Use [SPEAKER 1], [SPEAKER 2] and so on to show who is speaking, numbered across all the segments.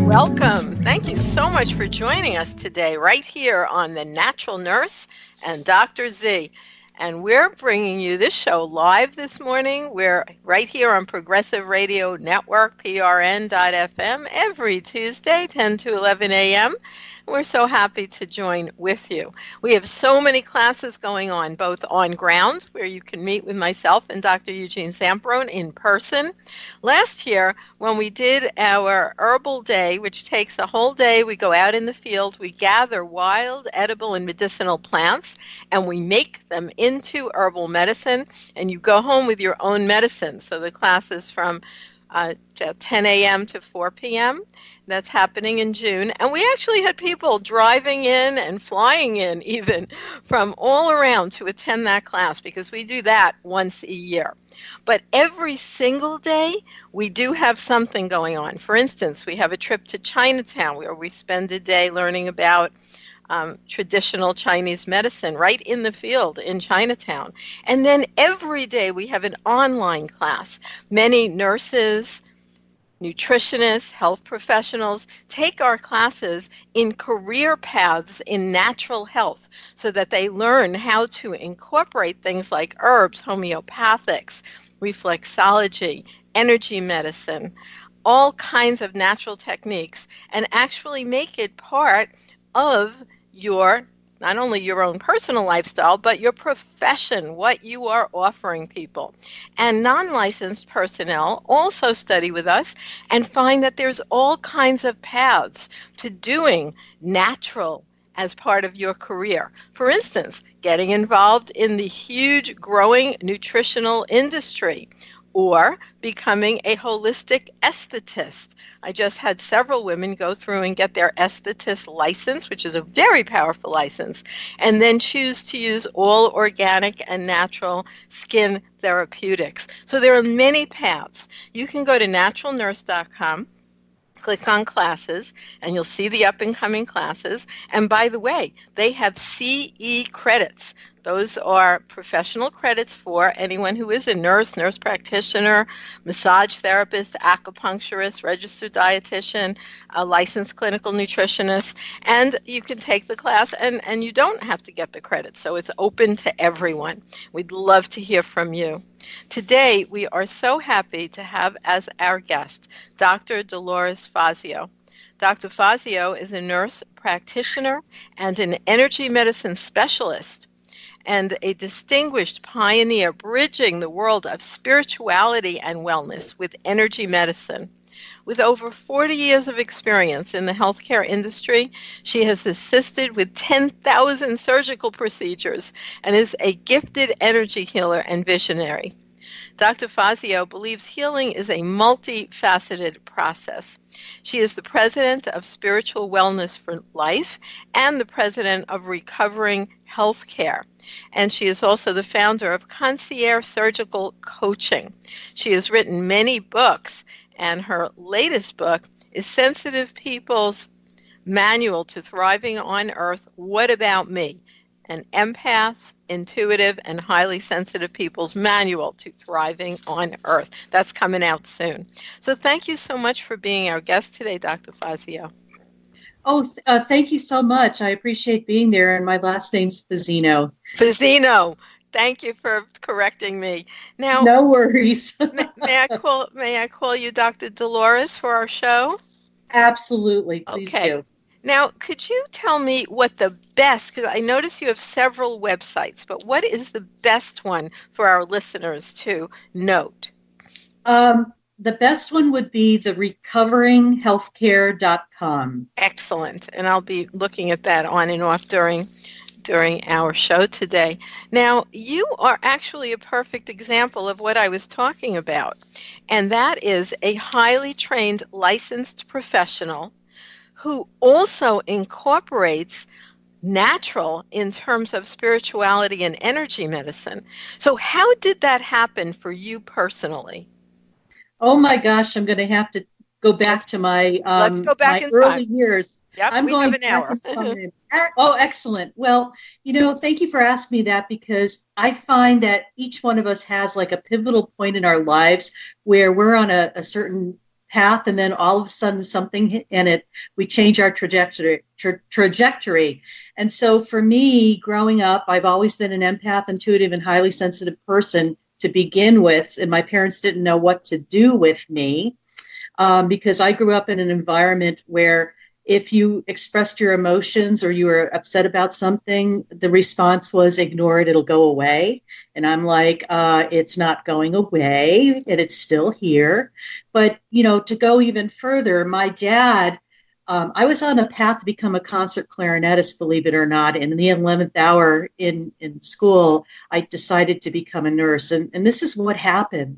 [SPEAKER 1] Welcome. Thank you so much for joining us today right here on The Natural Nurse and Dr. Z. And we're bringing you this show live this morning. We're right here on Progressive Radio Network, PRN.FM, every Tuesday, 10 to 11 a.m. We're so happy to join with you. We have so many classes going on, both on ground, where you can meet with myself and Dr. Eugene Zamperone in person. Last year, when we did our herbal day, which takes a whole day, we go out in the field, we gather wild, edible, and medicinal plants, and we make them into herbal medicine, and you go home with your own medicine. So the class is from 10 a.m. to 4 p.m. That's happening in June. And we actually had people driving in and flying in even from all around to attend that class, because we do that once a year. But every single day, we do have something going on. For instance, we have a trip to Chinatown where we spend a day learning about traditional Chinese medicine right in the field in Chinatown. And then every day we have an online class. Many nurses, nutritionists, health professionals take our classes in career paths in natural health so that they learn how to incorporate things like herbs, homeopathics, reflexology, energy medicine, all kinds of natural techniques, and actually make it part of your, not only your own personal lifestyle, but your profession, what you are offering people. And non-licensed personnel also study with us and find that there's all kinds of paths to doing natural as part of your career. For instance, getting involved in the huge growing nutritional industry, or becoming a holistic esthetist. I just had several women go through and get their esthetist license, which is a very powerful license, and then choose to use all organic and natural skin therapeutics. So there are many paths. You can go to naturalnurse.com, click on classes, and you'll see the up-and-coming classes. And by the way, they have CE credits. Those are professional credits for anyone who is a nurse, nurse practitioner, massage therapist, acupuncturist, registered dietitian, a licensed clinical nutritionist, and you can take the class and you don't have to get the credit. So it's open to everyone. We'd love to hear from you. Today, we are so happy to have as our guest Dr. Dolores Fazzino. Dr. Fazzino is a nurse practitioner and an energy medicine specialist, and a distinguished pioneer bridging the world of spirituality and wellness with energy medicine. With over 40 years of experience in the healthcare industry, she has assisted with 10,000 surgical procedures and is a gifted energy healer and visionary. Dr. Fazzino believes healing is a multi-faceted process. She is the president of Spiritual Wellness for Life and the president of Recovering Healthcare. And she is also the founder of Concierge Surgical Coaching. She has written many books, and her latest book is Sensitive People's Manual to Thriving on Earth, What About Me? An Empaths, Intuitive, and Highly Sensitive People's Manual to Thriving on Earth. That's coming out soon. So thank you so much for being our guest today, Dr. Fazzino.
[SPEAKER 2] Thank you so much. I appreciate being there, and my last name's Fazzino.
[SPEAKER 1] Fazzino. Thank you for correcting me. Now,
[SPEAKER 2] no worries.
[SPEAKER 1] may I call you Dr. Dolores for our show?
[SPEAKER 2] Absolutely. Please do.
[SPEAKER 1] Now, could you tell me what the best, because I notice you have several websites, but what is the best one for our listeners to note?
[SPEAKER 2] The best one would be the recoveringhealthcare.com.
[SPEAKER 1] Excellent. And I'll be looking at that on and off during our show today. Now, you are actually a perfect example of what I was talking about, and that is a highly trained licensed professional who also incorporates natural in terms of spirituality and energy medicine. So how did that happen for you personally?
[SPEAKER 2] Oh my gosh, I'm going to have to go back to my
[SPEAKER 1] let's go back in
[SPEAKER 2] early
[SPEAKER 1] time.
[SPEAKER 2] Years.
[SPEAKER 1] Yep,
[SPEAKER 2] I'm going
[SPEAKER 1] have an hour.
[SPEAKER 2] Oh, excellent. Well, thank you for asking me that, because I find that each one of us has like a pivotal point in our lives where we're on a certain path, and then all of a sudden something hit in it, we change our trajectory. And so for me, growing up, I've always been an empath, intuitive, and highly sensitive person to begin with, and my parents didn't know what to do with me, because I grew up in an environment where if you expressed your emotions or you were upset about something, the response was ignore it, it'll go away. And I'm like, it's not going away, and it's still here. But, to go even further, my dad, I was on a path to become a concert clarinetist, believe it or not. And in the 11th hour in school, I decided to become a nurse. And this is what happened.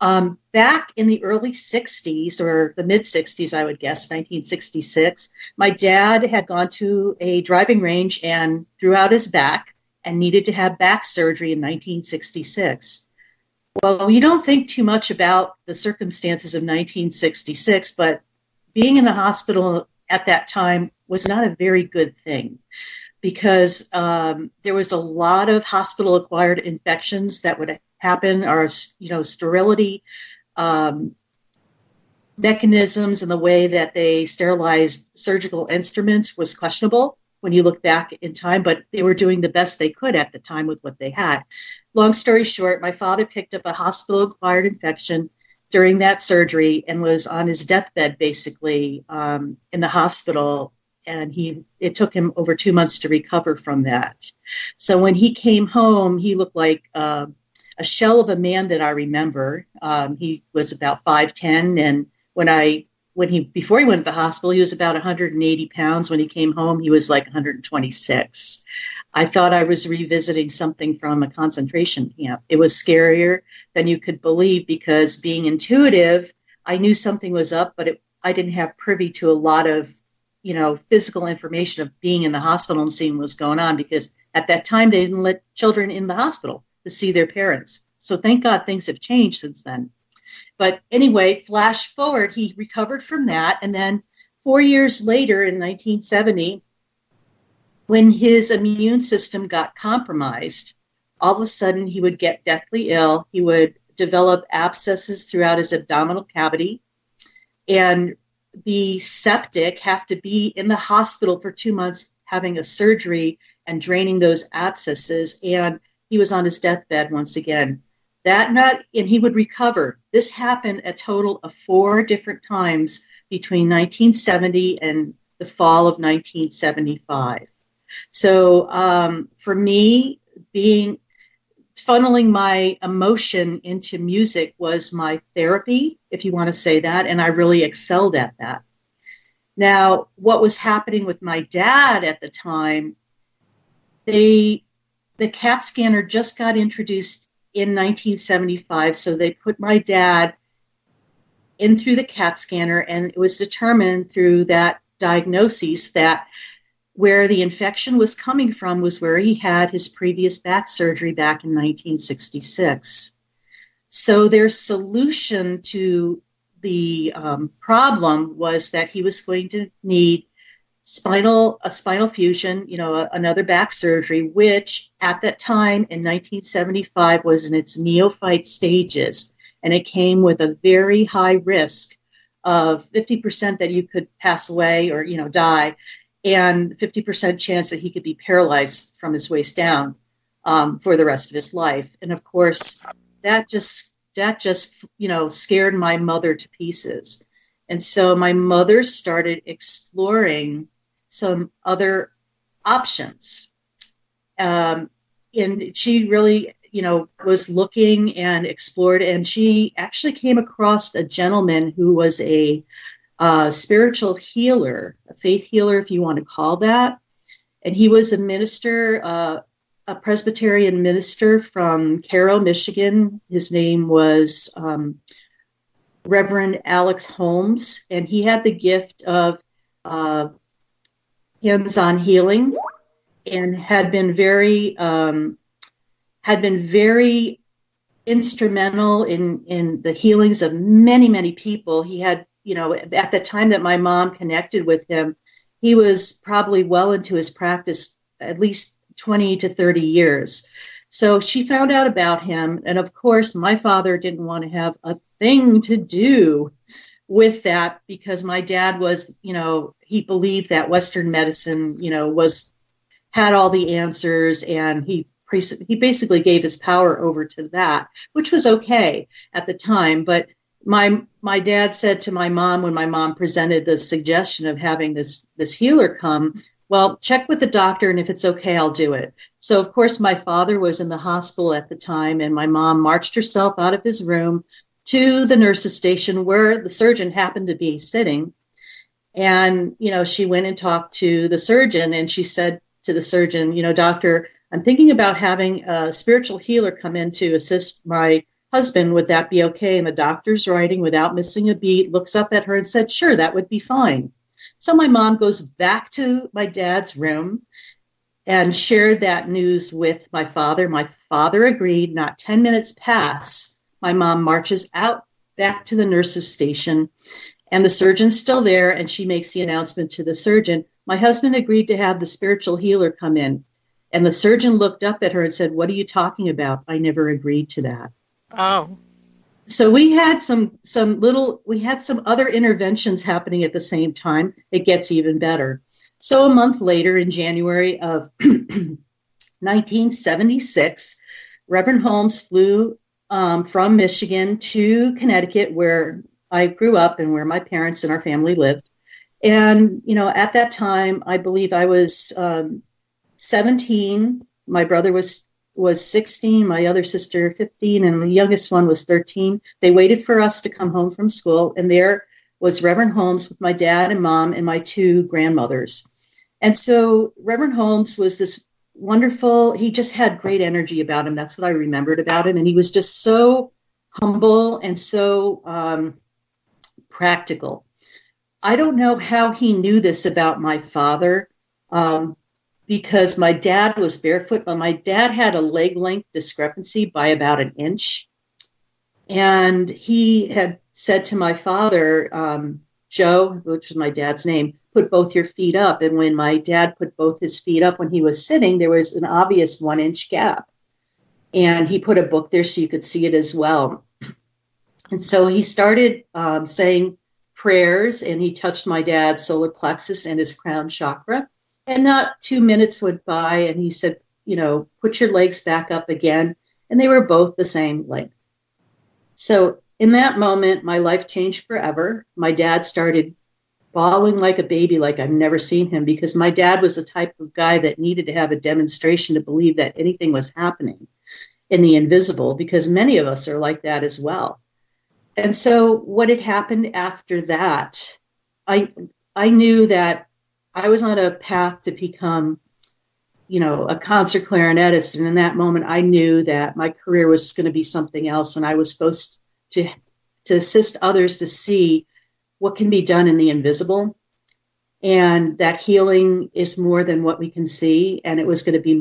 [SPEAKER 2] Back in the early 60s, or the mid 60s, I would guess, 1966, my dad had gone to a driving range and threw out his back and needed to have back surgery in 1966. Well, you don't think too much about the circumstances of 1966, but being in the hospital at that time was not a very good thing, because there was a lot of hospital-acquired infections that would happen, or sterility mechanisms, and the way that they sterilized surgical instruments was questionable when you look back in time, but they were doing the best they could at the time with what they had. Long story short, my father picked up a hospital-acquired infection during that surgery and was on his deathbed, basically, in the hospital. And it took him over 2 months to recover from that. So when he came home, he looked like a shell of a man that I remember. He was about 5'10", and before he went to the hospital, he was about 180 pounds. When he came home, he was like 126. I thought I was revisiting something from a concentration camp. It was scarier than you could believe, because being intuitive, I knew something was up, but I didn't have privy to a lot of, physical information of being in the hospital and seeing what's going on, because at that time they didn't let children in the hospital to see their parents. So thank God things have changed since then. But anyway, flash forward, he recovered from that. And then 4 years later, in 1970, when his immune system got compromised, all of a sudden he would get deathly ill. He would develop abscesses throughout his abdominal cavity, and the septic have to be in the hospital for 2 months, having a surgery and draining those abscesses. And he was on his deathbed once again. And he would recover. This happened a total of 4 different times between 1970 and the fall of 1975. So for me, funneling my emotion into music was my therapy, if you want to say that, and I really excelled at that. Now, what was happening with my dad at the time, the CAT scanner just got introduced in 1975, so they put my dad in through the CAT scanner, and it was determined through that diagnosis that where the infection was coming from was where he had his previous back surgery back in 1966. So their solution to the problem was that he was going to need a spinal fusion, another back surgery, which at that time in 1975 was in its neophyte stages. And it came with a very high risk of 50% that you could pass away or, die, and 50% chance that he could be paralyzed from his waist down for the rest of his life. And of course, that just scared my mother to pieces. And so my mother started exploring some other options. And she really, was looking and explored, and she actually came across a gentleman who was a spiritual healer, a faith healer, if you want to call that. And he was a minister, a Presbyterian minister from Cairo, Michigan. His name was Reverend Alex Holmes, and he had the gift of hands-on healing, and had been very instrumental in the healings of many, many people. He had, at the time that my mom connected with him, he was probably well into his practice, at least 20 to 30 years. So she found out about him. And of course, my father didn't want to have a thing to do with that, because my dad was, he believed that Western medicine, had all the answers, and he basically gave his power over to that, which was okay at the time. But my dad said to my mom, when my mom presented the suggestion of having this healer come, well, check with the doctor, and if it's okay, I'll do it. So, of course, my father was in the hospital at the time, and my mom marched herself out of his room to the nurse's station where the surgeon happened to be sitting. And, she went and talked to the surgeon, and she said to the surgeon, doctor, I'm thinking about having a spiritual healer come in to assist my husband. Would that be okay? And the doctor's writing without missing a beat, looks up at her and said, sure, that would be fine. So my mom goes back to my dad's room and shared that news with my father. My father agreed. Not 10 minutes pass. My mom marches out back to the nurse's station, and the surgeon's still there, and she makes the announcement to the surgeon, my husband agreed to have the spiritual healer come in. And the surgeon looked up at her and said, what are you talking about? I never agreed to that.
[SPEAKER 1] Oh.
[SPEAKER 2] So we had some other interventions happening at the same time. It gets even better. So a month later, in January of 1976, Reverend Holmes flew from Michigan to Connecticut, where I grew up and where my parents and our family lived. And, at that time, I believe I was 17. My brother was 16, my other sister 15, and the youngest one was 13. They waited for us to come home from school, and there was Reverend Holmes with my dad and mom and my two grandmothers. And so Reverend Holmes was this wonderful, he just had great energy about him. That's what I remembered about him. And he was just so humble and so practical. I don't know how he knew this about my father, because my dad was barefoot, but my dad had a leg length discrepancy by about an inch. And he had said to my father, Joe, which was my dad's name, put both your feet up. And when my dad put both his feet up when he was sitting, there was an obvious 1 inch gap. And he put a book there so you could see it as well. And so he started saying prayers, and he touched my dad's solar plexus and his crown chakra. And not 2 minutes went by, and he said, put your legs back up again. And they were both the same length. So in that moment, my life changed forever. My dad started bawling like a baby, like I've never seen him, because my dad was the type of guy that needed to have a demonstration to believe that anything was happening in the invisible, because many of us are like that as well. And so what had happened after that, I knew that I was on a path to become, a concert clarinetist. And in that moment, I knew that my career was going to be something else. And I was supposed to assist others to see what can be done in the invisible. And that healing is more than what we can see. And it was going to be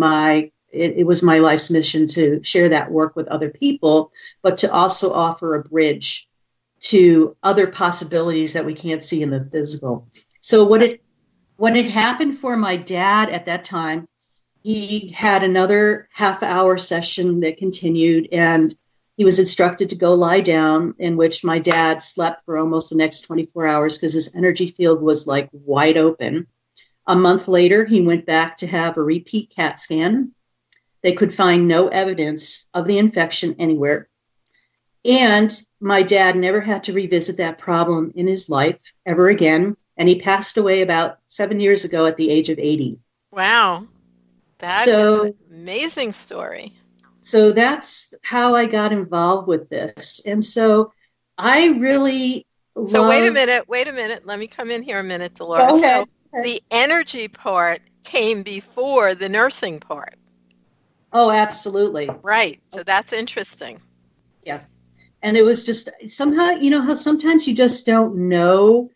[SPEAKER 2] it was my life's mission to share that work with other people, but to also offer a bridge to other possibilities that we can't see in the physical. So what had happened for my dad at that time, he had another half-hour session that continued, and he was instructed to go lie down, in which my dad slept for almost the next 24 hours because his energy field was like wide open. A month later, he went back to have a repeat CAT scan. They could find no evidence of the infection anywhere. And my dad never had to revisit that problem in his life ever again. And he passed away about 7 years ago at the age of 80.
[SPEAKER 1] Wow. That's an amazing story.
[SPEAKER 2] So that's how I got involved with this. And so I really
[SPEAKER 1] So wait a minute. Let me come in here a minute, Dolores.
[SPEAKER 2] Go ahead.
[SPEAKER 1] So the energy part came before the nursing part.
[SPEAKER 2] Oh, absolutely.
[SPEAKER 1] Right. So that's interesting.
[SPEAKER 2] Yeah. And it was just somehow, how sometimes you just don't know.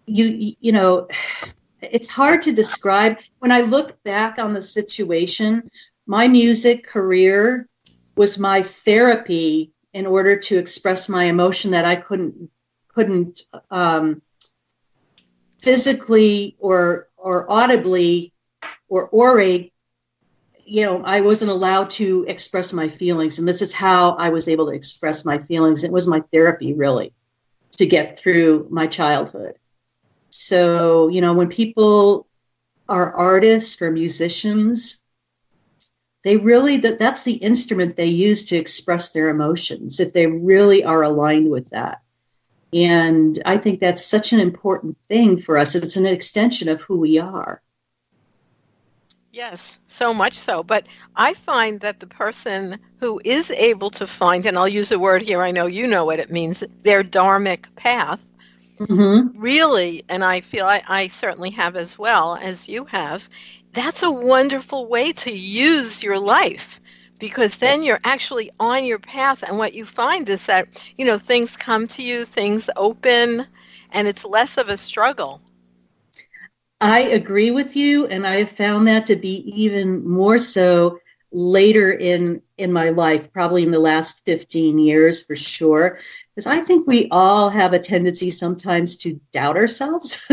[SPEAKER 2] It's hard to describe. When I look back on the situation, my music career was my therapy in order to express my emotion that I couldn't physically or audibly or orate. I wasn't allowed to express my feelings, and this is how I was able to express my feelings. It was my therapy, really. to get through my childhood. So, when people are artists or musicians, they really, that's the instrument they use to express their emotions, if they really are aligned with that. And I think that's such an important thing for us. It's an extension of who we are.
[SPEAKER 1] Yes, so much so. But I find that the person who is able to find, and I'll use a word here, I know you know what it means, their dharmic path, really, and I feel I certainly have as well as you have, that's a wonderful way to use your life, because then you're actually on your path, and what you find is that, things come to you, things open, and it's less of a struggle.
[SPEAKER 2] I agree with you, and I have found that to be even more so later in my life, probably in the last 15 years for sure, because I think we all have a tendency sometimes to doubt ourselves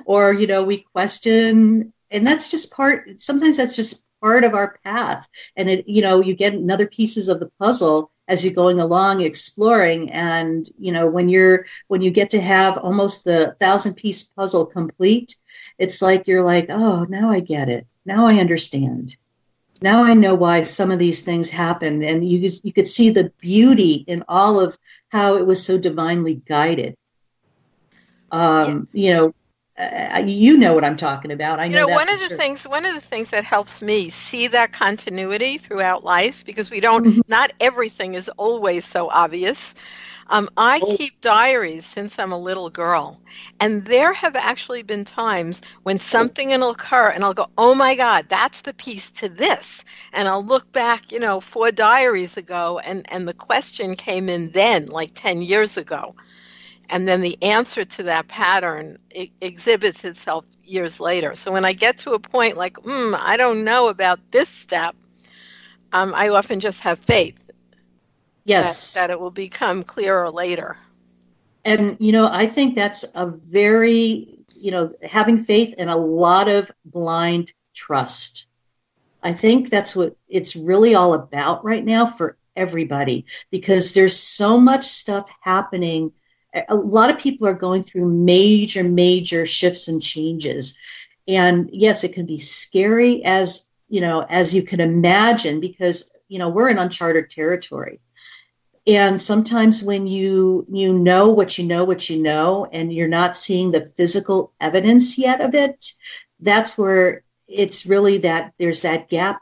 [SPEAKER 2] or, we question, and that's just sometimes that's just part of our path. And you get another pieces of the puzzle as you're going along exploring. And, when you get to have almost the 1,000-piece puzzle complete, it's like, you're like, oh, now I get it. Now I understand. Now I know why some of these things happen. And you could see the beauty in all of how it was so divinely guided. You know what I'm talking about. I know that
[SPEAKER 1] one of the things that helps me see that continuity throughout life, because not everything is always so obvious. I keep diaries since I'm a little girl, and there have actually been times when something will occur and I'll go, oh my God, that's the piece to this. And I'll look back, 4 diaries ago, and the question came in then, like 10 years ago. And then the answer to that pattern exhibits itself years later. So when I get to a point like, I don't know about this step, I often just have faith.
[SPEAKER 2] Yes.
[SPEAKER 1] That it will become clearer later.
[SPEAKER 2] And, I think that's a very, having faith and a lot of blind trust. I think that's what it's really all about right now for everybody, because there's so much stuff happening. A lot of people are going through major, major shifts and changes. And yes, it can be scary as you can imagine, because, we're in uncharted territory. And sometimes when you know what you know, and you're not seeing the physical evidence yet of it, that's where it's really that there's that gap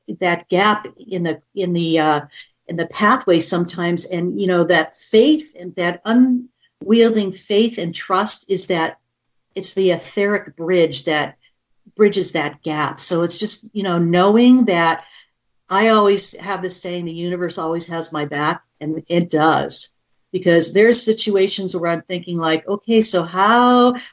[SPEAKER 2] in the pathway sometimes. And, that faith and that unwielding faith and trust is that it's the etheric bridge that bridges that gap. So it's just, knowing that I always have this saying, the universe always has my back, and it does, because there's situations where I'm thinking like, okay, so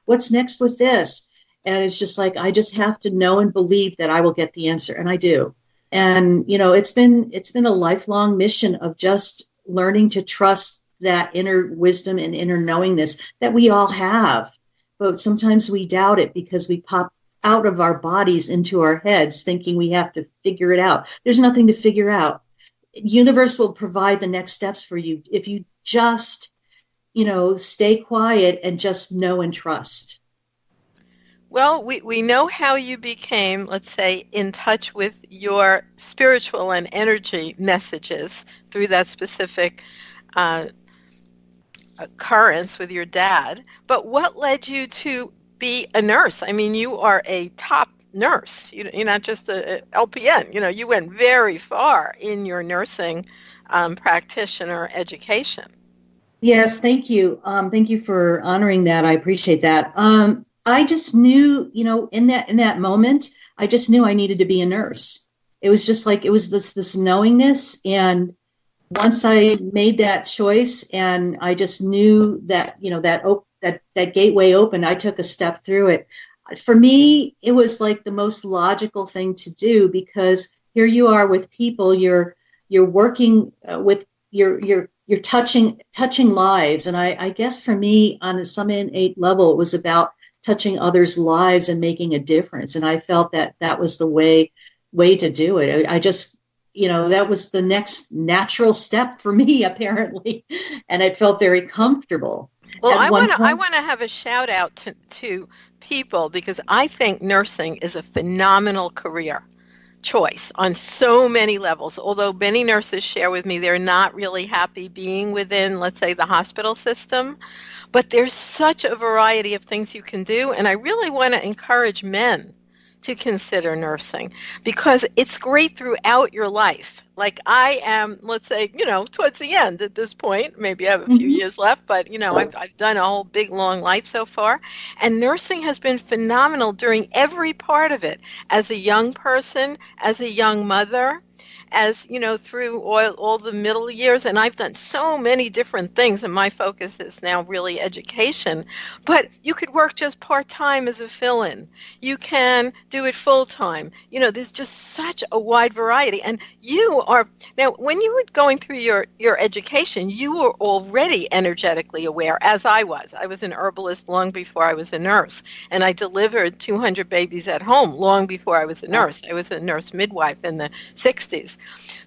[SPEAKER 2] what's next with this? And it's just like, I just have to know and believe that I will get the answer. And I do. And, it's been a lifelong mission of just learning to trust that inner wisdom and inner knowingness that we all have. But sometimes we doubt it because we pop out of our bodies into our heads thinking we have to figure it out. There's nothing to figure out. Universe will provide the next steps for you if you just, stay quiet and just know and trust.
[SPEAKER 1] Well, we know how you became, let's say, in touch with your spiritual and energy messages through that specific occurrence with your dad. But what led you to be a nurse? I mean, you are a top nurse. You're not just a LPN. You went very far in your nursing practitioner education.
[SPEAKER 2] Yes, thank you. Thank you for honoring that. I appreciate that. I just knew, in that moment, I just knew I needed to be a nurse. It was just like, it was this knowingness. And once I made that choice, and I just knew that, that gateway opened, I took a step through it. For me, it was like the most logical thing to do, because here you are with people, you're working with, you're touching lives. And I guess for me, on some innate level, it was about touching others' lives and making a difference. And I felt that was the way to do it. I just that was the next natural step for me, apparently. And it felt very comfortable.
[SPEAKER 1] Well,
[SPEAKER 2] At one
[SPEAKER 1] I
[SPEAKER 2] point,
[SPEAKER 1] want to have a shout out to people because I think nursing is a phenomenal career choice on so many levels. Although many nurses share with me they're not really happy being within, let's say, the hospital system, but there's such a variety of things you can do, and I really want to encourage men to consider nursing because it's great throughout your life. Like I am, let's say, towards the end at this point, maybe I have a few
[SPEAKER 2] mhm.
[SPEAKER 1] years left, but I've done a whole big long life so far. And nursing has been phenomenal during every part of it, as a young person, as a young mother, as through all the middle years. And I've done so many different things, and my focus is now really education. But you could work just part-time as a fill-in. You can do it full-time. There's just such a wide variety. And you are, now, when you were going through your education, you were already energetically aware, as I was. I was an herbalist long before I was a nurse, and I delivered 200 babies at home long before I was a nurse. I was a nurse midwife in the 60s.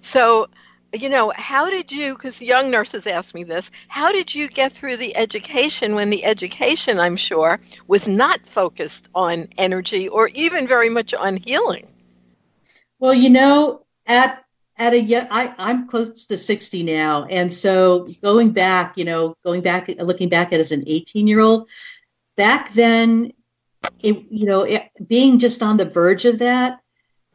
[SPEAKER 1] So, how did you, because young nurses ask me this, how did you get through the education when the education, I'm sure, was not focused on energy or even very much on healing?
[SPEAKER 2] Well, I'm close to 60 now. And so looking back at it as an 18-year-old, back then, being just on the verge of that,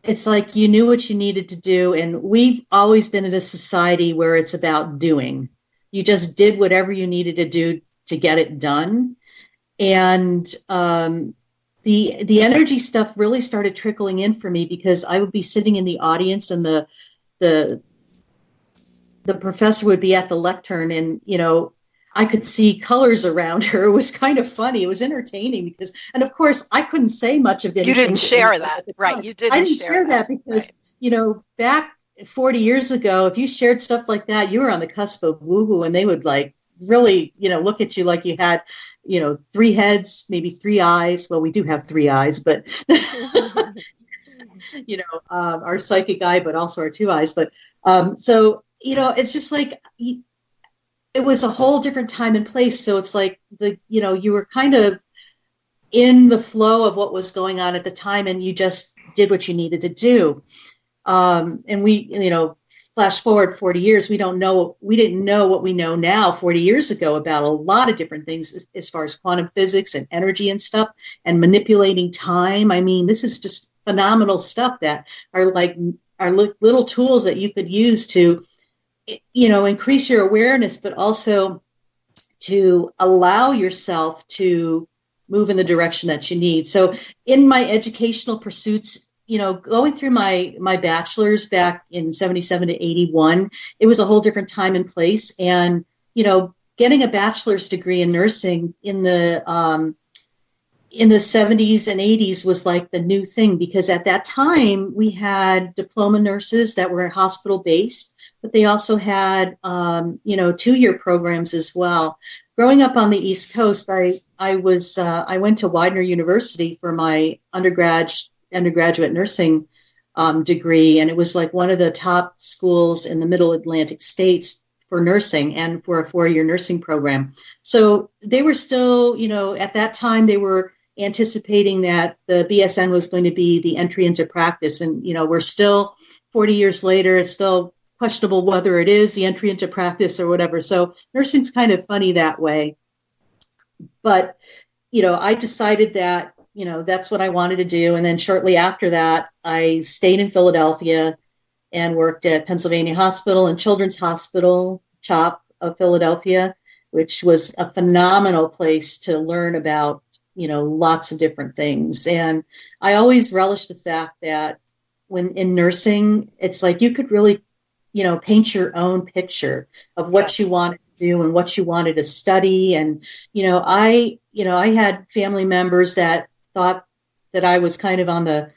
[SPEAKER 2] it's like you knew what you needed to do. And we've always been in a society where it's about doing. You just did whatever you needed to do to get it done. And the energy stuff really started trickling in for me because I would be sitting in the audience and the professor would be at the lectern, and I could see colors around her. It was kind of funny. It was entertaining because, and of course, I couldn't say much of anything.
[SPEAKER 1] You didn't share that, right? You didn't.
[SPEAKER 2] I didn't share that because, back 40 years ago, if you shared stuff like that, you were on the cusp of woo-woo, and they would really, look at you like you had, 3 heads, maybe 3 eyes. Well, we do have 3 eyes, but, our psychic eye, but also our 2 eyes. But so, it's just like, it was a whole different time and place. So it's like you were kind of in the flow of what was going on at the time, and you just did what you needed to do. And we, flash forward 40 years, we didn't know what we know now 40 years ago about a lot of different things as far as quantum physics and energy and stuff and manipulating time. I mean, this is just phenomenal stuff that are little tools that you could use to, increase your awareness, but also to allow yourself to move in the direction that you need. So in my educational pursuits, going through my bachelor's back in 77 to 81, it was a whole different time and place. And, getting a bachelor's degree in nursing in the 70s and 80s was like the new thing, because at that time we had diploma nurses that were hospital based, but they also had, 2-year programs as well. Growing up on the East Coast, I went to Widener University for my undergraduate nursing degree, and it was like one of the top schools in the Middle Atlantic states for nursing and for a 4-year nursing program. So they were still, at that time they were anticipating that the BSN was going to be the entry into practice, and we're still 40 years later, it's still questionable whether it is the entry into practice or whatever. So nursing's kind of funny that way. But, I decided that, that's what I wanted to do. And then shortly after that, I stayed in Philadelphia and worked at Pennsylvania Hospital and Children's Hospital, CHOP of Philadelphia, which was a phenomenal place to learn about, lots of different things. And I always relished the fact that when in nursing, it's like you could really paint your own picture of what you wanted to do and what you wanted to study. And, I had family members that thought that I was kind of on the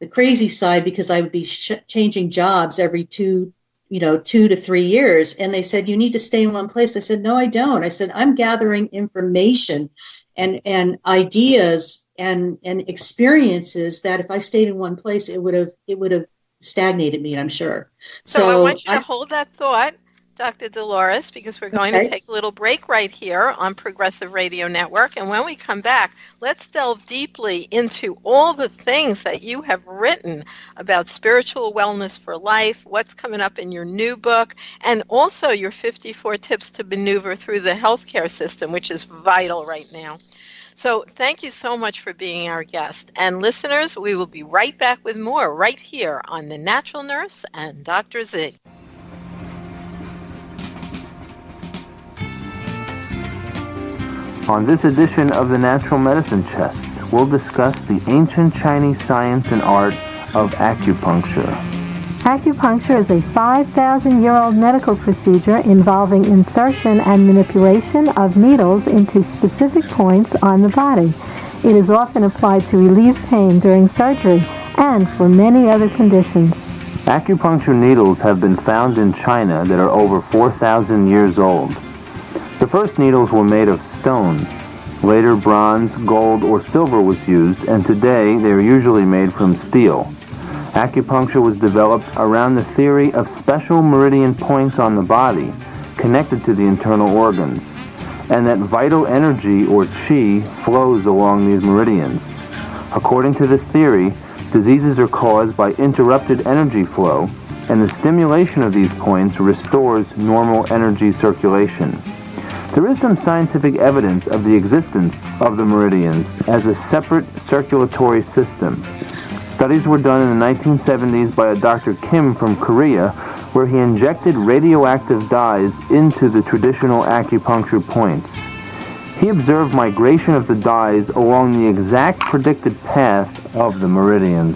[SPEAKER 2] crazy side because I would be changing jobs every 2 to 3 years. And they said, you need to stay in one place. I said, no, I don't. I said, I'm gathering information and ideas and experiences that if I stayed in one place, it would have stagnated me, I'm sure.
[SPEAKER 1] So I want you to hold that thought, Dr. Dolores, because we're going to take a little break right here on Progressive Radio Network. And when we come back, let's delve deeply into all the things that you have written about spiritual wellness for life, what's coming up in your new book, and also your 54 tips to maneuver through the healthcare system, which is vital right now. So thank you so much for being our guest. And listeners, we will be right back with more right here on The Natural Nurse and Dr. Z.
[SPEAKER 3] On this edition of the Natural Medicine Chest, we'll discuss the ancient Chinese science and art of acupuncture.
[SPEAKER 4] Acupuncture is a 5,000-year-old medical procedure involving insertion and manipulation of needles into specific points on the body. It is often applied to relieve pain during surgery and for many other conditions.
[SPEAKER 3] Acupuncture needles have been found in China that are over 4,000 years old. The first needles were made of stone. Later, bronze, gold, or silver was used, and today they are usually made from steel. Acupuncture was developed around the theory of special meridian points on the body connected to the internal organs, and that vital energy, or qi, flows along these meridians. According to this theory, diseases are caused by interrupted energy flow, and the stimulation of these points restores normal energy circulation. There is some scientific evidence of the existence of the meridians as a separate circulatory system. Studies were done in the 1970s by a Dr. Kim from Korea, where he injected radioactive dyes into the traditional acupuncture points. He observed migration of the dyes along the exact predicted path of the meridians.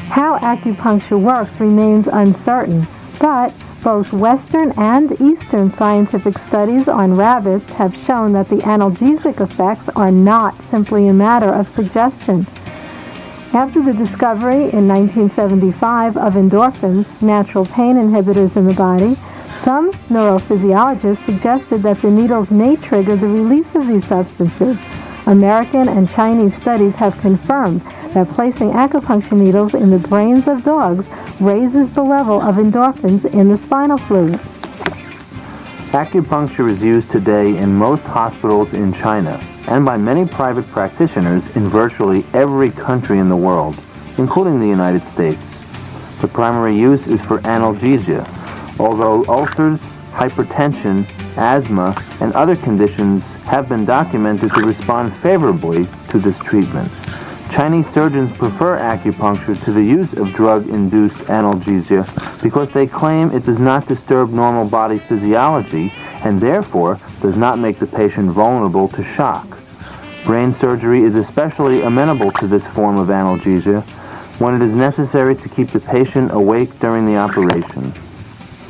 [SPEAKER 4] How acupuncture works remains uncertain, but both Western and Eastern scientific studies on rabbits have shown that the analgesic effects are not simply a matter of suggestion. After the discovery in 1975 of endorphins, natural pain inhibitors in the body, some neurophysiologists suggested that the needles may trigger the release of these substances. American and Chinese studies have confirmed that placing acupuncture needles in the brains of dogs raises the level of endorphins in the spinal fluid.
[SPEAKER 3] Acupuncture is used today in most hospitals in China and by many private practitioners in virtually every country in the world, including the United States. The primary use is for analgesia, although ulcers, hypertension, asthma, and other conditions have been documented to respond favorably to this treatment. Chinese surgeons prefer acupuncture to the use of drug-induced analgesia because they claim it does not disturb normal body physiology and therefore does not make the patient vulnerable to shock. Brain surgery is especially amenable to this form of analgesia when it is necessary to keep the patient awake during the operation.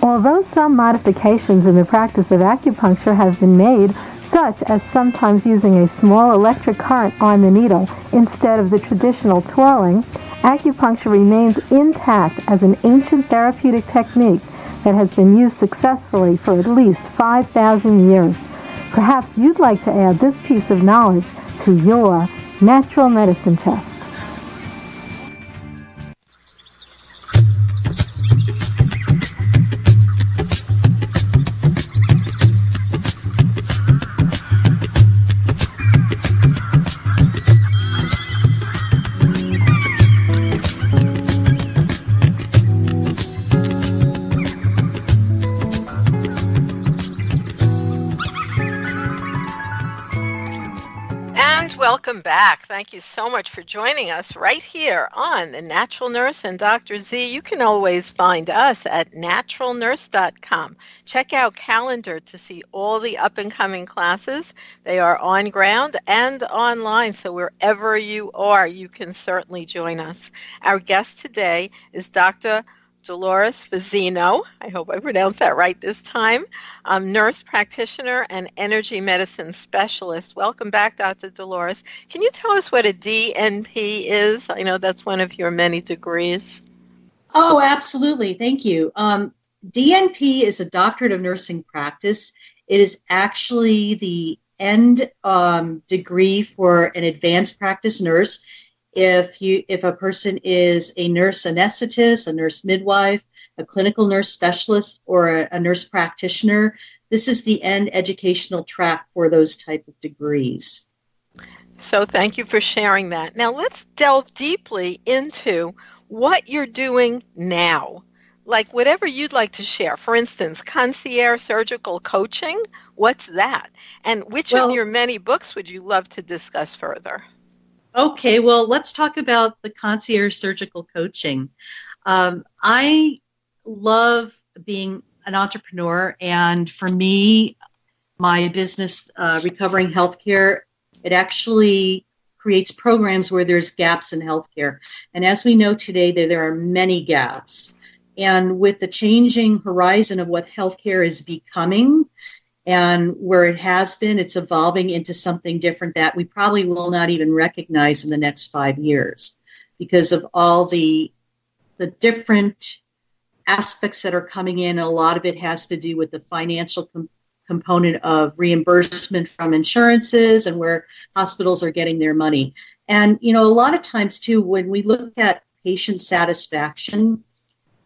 [SPEAKER 4] Although some modifications in the practice of acupuncture have been made, such as sometimes using a small electric current on the needle instead of the traditional twirling, acupuncture remains intact as an ancient therapeutic technique that has been used successfully for at least 5,000 years. Perhaps you'd like to add this piece of knowledge to your natural medicine chest.
[SPEAKER 1] Welcome back. Thank you so much for joining us right here on The Natural Nurse and Dr. Z. You can always find us at naturalnurse.com. Check out calendar to see all the up-and-coming classes. They are on ground and online, so wherever you are, you can certainly join us. Our guest today is Dr. Dolores Fazzino, I hope I pronounced that right this time, nurse practitioner and energy medicine specialist. Welcome back, Dr. Dolores. Can you tell us what a DNP is? I know that's one of your many degrees.
[SPEAKER 2] Oh, absolutely. Thank you. DNP is a doctorate of nursing practice. It is actually the end degree for an advanced practice nurse. If a person is a nurse anesthetist, a nurse midwife, a clinical nurse specialist, or a nurse practitioner, this is the end educational track for those type of degrees.
[SPEAKER 1] So thank you for sharing that. Now let's delve deeply into what you're doing now. Like whatever you'd like to share. For instance, concierge surgical coaching, what's that? And which of your many books would you love to discuss further?
[SPEAKER 2] Okay, well, let's talk about the concierge surgical coaching. I love being an entrepreneur, and for me, my business, Recovering Healthcare, it actually creates programs where there's gaps in healthcare. And as we know today, there are many gaps. And with the changing horizon of what healthcare is becoming and where it has been, it's evolving into something different that we probably will not even recognize in the next 5 years because of all the different aspects that are coming in. And a lot of it has to do with the financial component of reimbursement from insurances and where hospitals are getting their money. And, a lot of times too, when we look at patient satisfaction,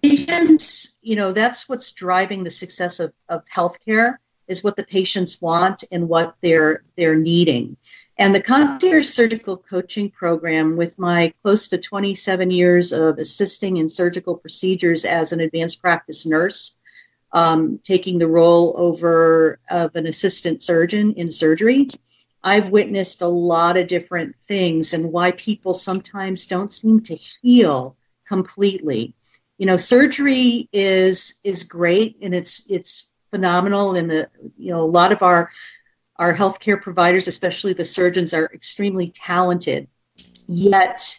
[SPEAKER 2] patients, that's what's driving the success of healthcare, is what the patients want and what they're needing. And the concierge surgical coaching program, with my close to 27 years of assisting in surgical procedures as an advanced practice nurse, taking the role over of an assistant surgeon in surgery, I've witnessed a lot of different things and why people sometimes don't seem to heal completely. Surgery is great and it's phenomenal, and a lot of our healthcare providers, especially the surgeons, are extremely talented. Yet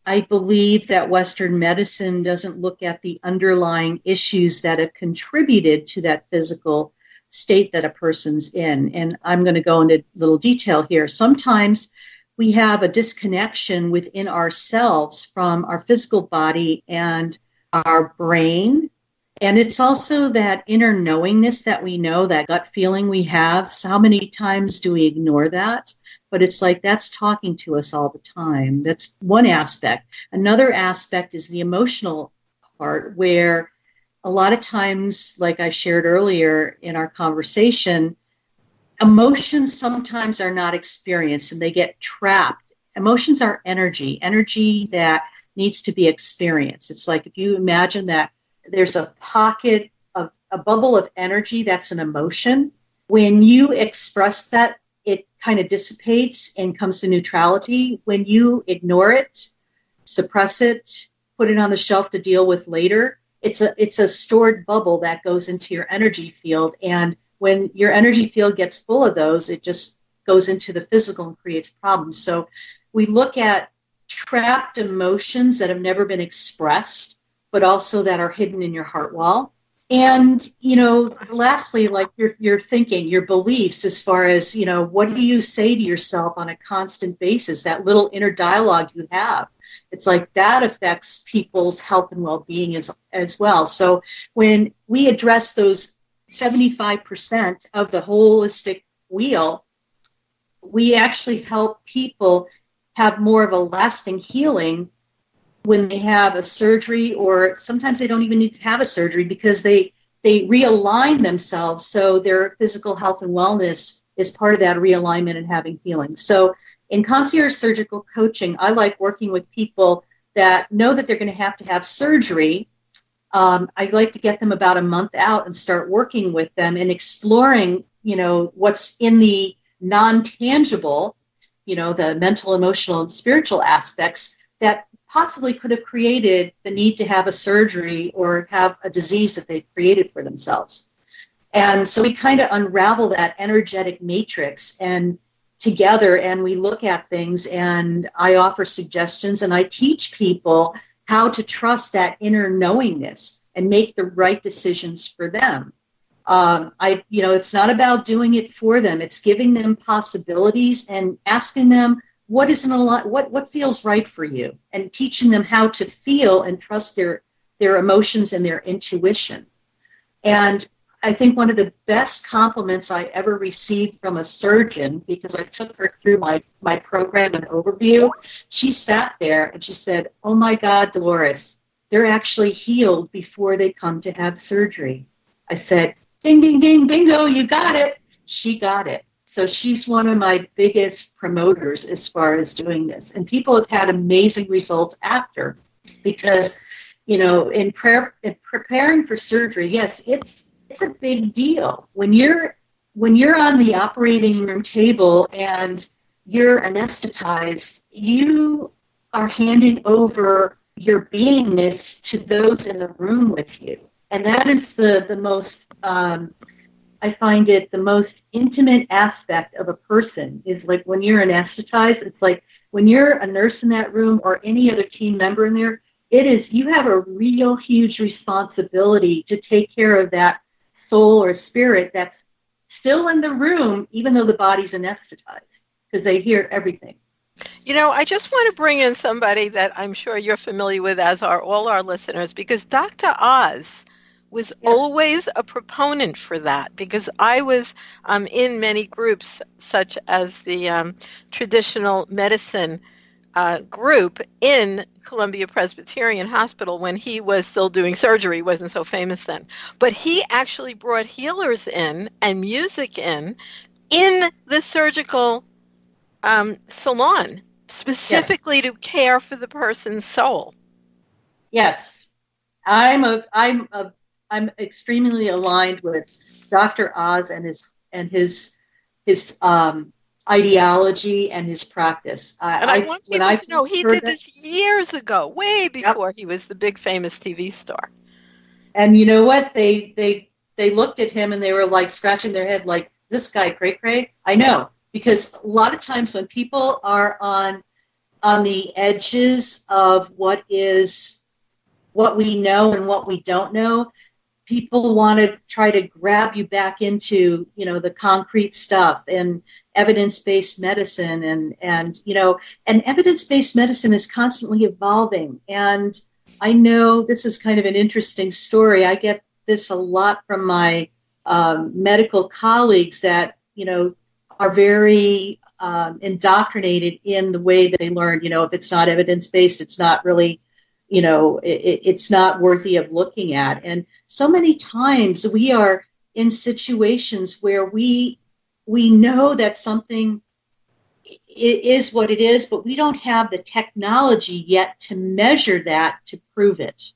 [SPEAKER 2] I believe that Western medicine doesn't look at the underlying issues that have contributed to that physical state that a person's in. And I'm going to go into a little detail here. Sometimes we have a disconnection within ourselves from our physical body and our brain. And it's also that inner knowingness that we know, that gut feeling we have. So how many times do we ignore that? But it's like that's talking to us all the time. That's one aspect. Another aspect is the emotional part, where a lot of times, like I shared earlier in our conversation, emotions sometimes are not experienced and they get trapped. Emotions are energy that needs to be experienced. It's like if you imagine that there's a pocket of a bubble of energy, that's an emotion. When you express that, it kind of dissipates and comes to neutrality. When you ignore it, suppress it, put it on the shelf to deal with later, it's a stored bubble that goes into your energy field. And when your energy field gets full of those, it just goes into the physical and creates problems. So we look at trapped emotions that have never been expressed, but also that are hidden in your heart wall. And, lastly, like your thinking, your beliefs, as far as, what do you say to yourself on a constant basis, that little inner dialogue you have. It's like that affects people's health and well-being as well. So when we address those 75% of the holistic wheel, we actually help people have more of a lasting healing when they have a surgery, or sometimes they don't even need to have a surgery because they realign themselves so their physical health and wellness is part of that realignment and having healing. So in concierge surgical coaching, I like working with people that know that they're going to have surgery. I like to get them about a month out and start working with them and exploring, what's in the non-tangible, the mental, emotional, and spiritual aspects that possibly could have created the need to have a surgery or have a disease that they've created for themselves. And so we kind of unravel that energetic matrix and together, and we look at things, and I offer suggestions, and I teach people how to trust that inner knowingness and make the right decisions for them. It's not about doing it for them. It's giving them possibilities and asking them what feels right for you, and teaching them how to feel and trust their emotions and their intuition. And I think one of the best compliments I ever received from a surgeon, because I took her through my program and overview, she sat there and she said, "Oh my God, Dolores, they're actually healed before they come to have surgery." I said, "Ding, ding, ding, bingo, you got it." She got it. So she's one of my biggest promoters as far as doing this. And people have had amazing results after, because, in preparing for surgery, yes, it's a big deal. When you're on the operating room table and you're anesthetized, you are handing over your beingness to those in the room with you. And that is the most, I find it the most intimate aspect of a person, is like when you're anesthetized, it's like when you're a nurse in that room or any other team member in there, you have a real huge responsibility to take care of that soul or spirit that's still in the room, even though the body's anesthetized, because they hear everything.
[SPEAKER 1] I just want to bring in somebody that I'm sure you're familiar with, as are all our listeners, because Dr. Oz was always a proponent for that, because I was in many groups, such as the traditional medicine group in Columbia Presbyterian Hospital when he was still doing surgery. He wasn't so famous then. But he actually brought healers in and music in the surgical salon, specifically to care for the person's soul.
[SPEAKER 2] Yes. I'm extremely aligned with Dr. Oz and his ideology and his practice.
[SPEAKER 1] And I want people to know he did this years ago, way before he was the big famous TV star.
[SPEAKER 2] And you know what? They looked at him and they were like scratching their head, like, "This guy, cray-cray?" I know, because a lot of times when people are on the edges of what we know and what we don't know, people want to try to grab you back into, the concrete stuff and evidence-based medicine, and evidence-based medicine is constantly evolving. And I know this is kind of an interesting story. I get this a lot from my medical colleagues that, are very indoctrinated in the way that they learn. If it's not evidence-based, it's not really, it's not worthy of looking at. And so many times we are in situations where we know that something is what it is, but we don't have the technology yet to measure that, to prove it.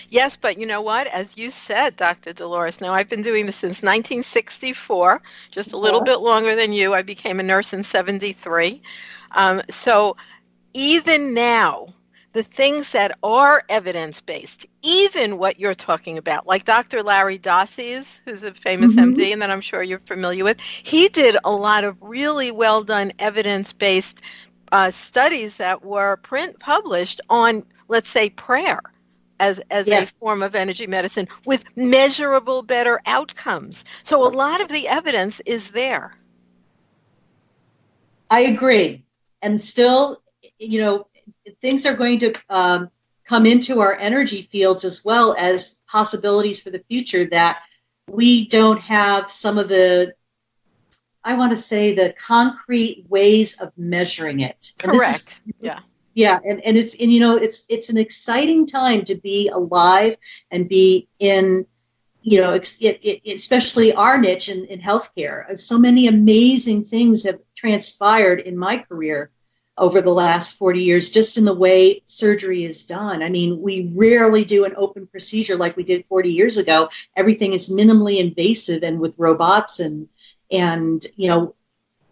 [SPEAKER 1] Yes, but you know what? As you said, Dr. Dolores, now I've been doing this since 1964, just a little bit longer than you. I became a nurse in 73. So even now, the things that are evidence-based, even what you're talking about, like Dr. Larry Dossey's, who's a famous MD and that I'm sure you're familiar with, he did a lot of really well-done evidence-based studies that were published on, let's say, prayer as a form of energy medicine with measurable better outcomes. So a lot of the evidence is there.
[SPEAKER 2] I agree. And still, things are going to come into our energy fields as well as possibilities for the future that we don't have some of the, I want to say, the concrete ways of measuring it.
[SPEAKER 1] Correct.
[SPEAKER 2] Yeah, and it's an exciting time to be alive and be in, especially our niche in healthcare. So many amazing things have transpired in my career over the last 40 years, just in the way surgery is done. I mean, we rarely do an open procedure like we did 40 years ago. Everything is minimally invasive and with robots and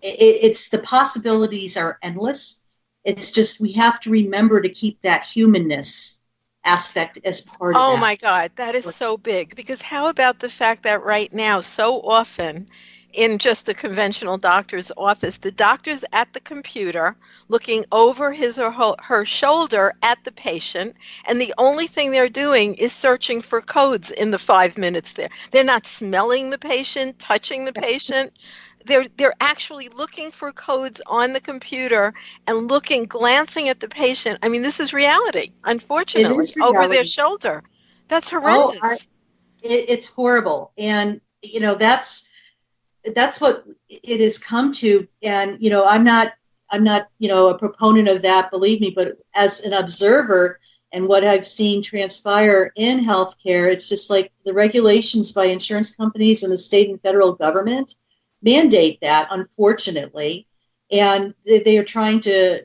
[SPEAKER 2] it's the possibilities are endless. It's just we have to remember to keep that humanness aspect as part of that.
[SPEAKER 1] Oh my God, that is so big. Because how about the fact that right now, so often in just a conventional doctor's office, the doctor's at the computer looking over his or her shoulder at the patient, and the only thing they're doing is searching for codes in the 5 minutes there. They're not smelling the patient, touching the patient. They're actually looking for codes on the computer and glancing at the patient. I mean, this is reality, unfortunately, over their shoulder. That's horrendous.
[SPEAKER 2] It's horrible. And that's what it has come to. And, I'm not, a proponent of that, believe me, but as an observer and what I've seen transpire in healthcare, it's just like the regulations by insurance companies and the state and federal government mandate that, unfortunately. And they try to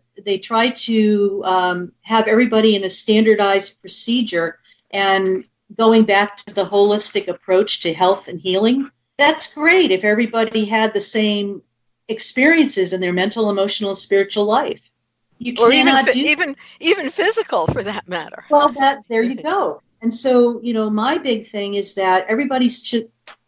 [SPEAKER 2] have everybody in a standardized procedure. And going back to the holistic approach to health and healing, that's great if everybody had the same experiences in their mental, emotional, and spiritual life. You cannot
[SPEAKER 1] even physical, for that matter.
[SPEAKER 2] Well, there you go. And so, my big thing is that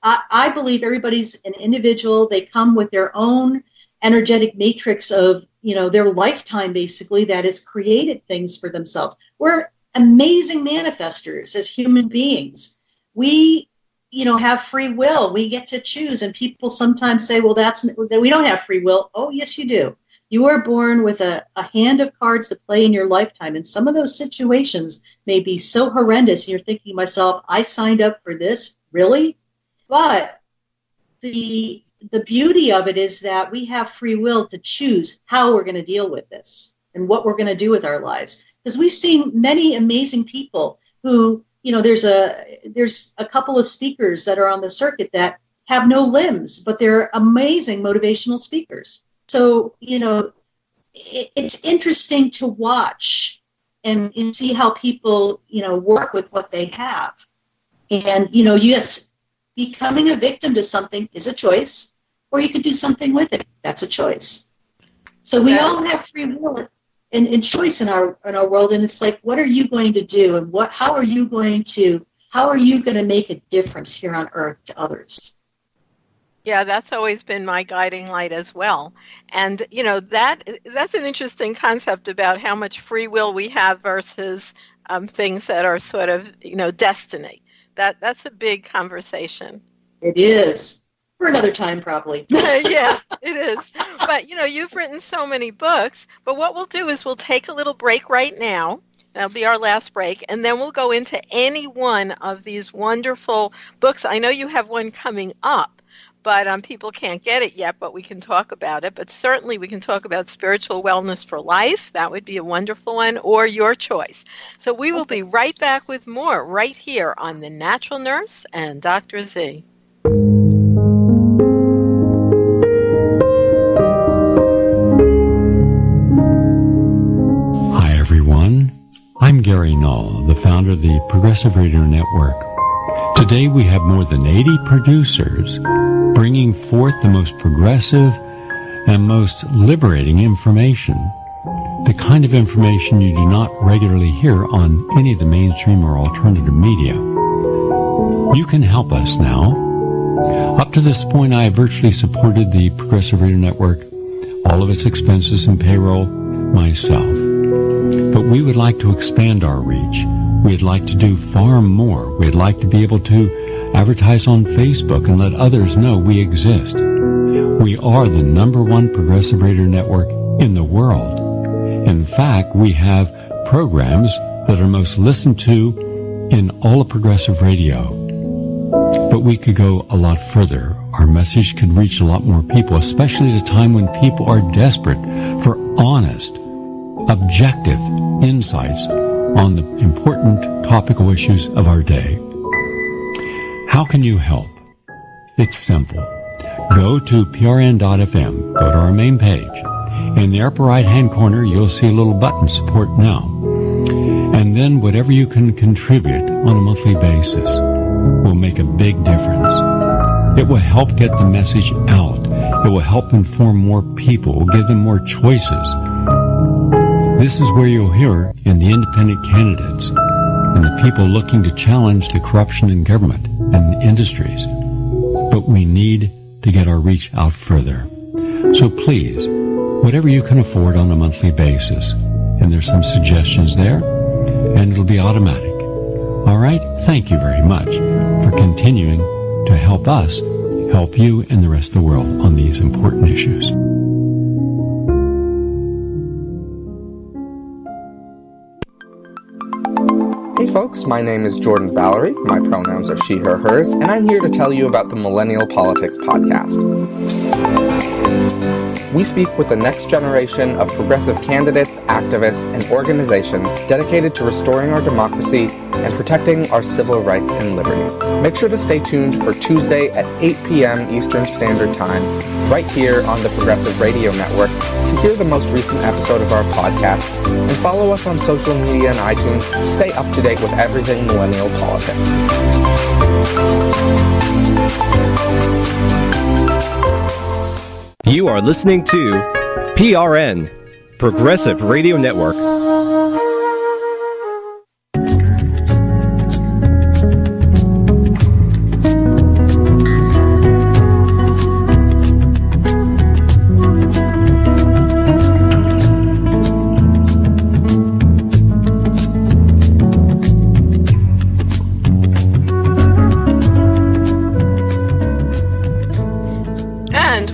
[SPEAKER 2] I believe everybody's an individual. They come with their own energetic matrix of, their lifetime, basically, that has created things for themselves. We're amazing manifestors as human beings. We have free will. We get to choose. And people sometimes say, well, we don't have free will. Oh, yes, you do. You are born with a hand of cards to play in your lifetime. And some of those situations may be so horrendous. And you're thinking to myself, I signed up for this? Really? But the beauty of it is that we have free will to choose how we're going to deal with this and what we're going to do with our lives. Because we've seen many amazing people who, there's a couple of speakers that are on the circuit that have no limbs, but they're amazing motivational speakers. So, it's interesting to watch and see how people, work with what they have. And, yes, becoming a victim to something is a choice, or you could do something with it. That's a choice. So we all have free will and choice in our world. And it's like, what are you going to do? And how are you going to make a difference here on earth to others?
[SPEAKER 1] Yeah, that's always been my guiding light as well. And, that's an interesting concept about how much free will we have versus things that are sort of, destiny. That's a big conversation.
[SPEAKER 2] It is. For another time, probably.
[SPEAKER 1] Yeah, it is. But, you've written so many books. But what we'll do is we'll take a little break right now. That'll be our last break. And then we'll go into any one of these wonderful books. I know you have one coming up. But people can't get it yet, but we can talk about it. But certainly we can talk about Spiritual Wellness for Life. That would be a wonderful one, or your choice. So we will be right back with more right here on The Natural Nurse and Dr. Z.
[SPEAKER 5] Hi, everyone. I'm Gary Null, the founder of the Progressive Radio Network. Today we have more than 80 producers bringing forth the most progressive and most liberating information, the kind of information you do not regularly hear on any of the mainstream or alternative media. You can help us now. Up to this point, I have virtually supported the Progressive Radio Network, all of its expenses and payroll, myself. But we would like to expand our reach. We'd like to do far more. We'd like to be able to advertise on Facebook and let others know we exist. We are the #1 progressive radio network in the world. In fact, we have programs that are most listened to in all of progressive radio. But we could go a lot further. Our message could reach a lot more people, especially at a time when people are desperate for honest, objective insights on the important topical issues of our day. How can you help? It's simple. Go to prn.fm, go to our main page. In the upper right-hand corner, you'll see a little button, Support Now. And then whatever you can contribute on a monthly basis will make a big difference. It will help get the message out. It will help inform more people, will give them more choices. This is where you'll hear in the independent candidates and the people looking to challenge the corruption in government and industries. But we need to get our reach out further. So please, whatever you can afford on a monthly basis, and there's some suggestions there, and it'll be automatic. All right? Thank you very much for continuing to help us help you and the rest of the world on these important issues.
[SPEAKER 6] Hey folks, my name is Jordan Valerie, my pronouns are she, her, hers, and I'm here to tell you about the Millennial Politics Podcast. We speak with the next generation of progressive candidates, activists, and organizations dedicated to restoring our democracy and protecting our civil rights and liberties. Make sure to stay tuned for Tuesday at 8 p.m. Eastern Standard Time, right here on the Progressive Radio Network, to hear the most recent episode of our podcast, and follow us on social media and iTunes to stay up to date with everything millennial politics.
[SPEAKER 7] You are listening to PRN, Progressive Radio Network.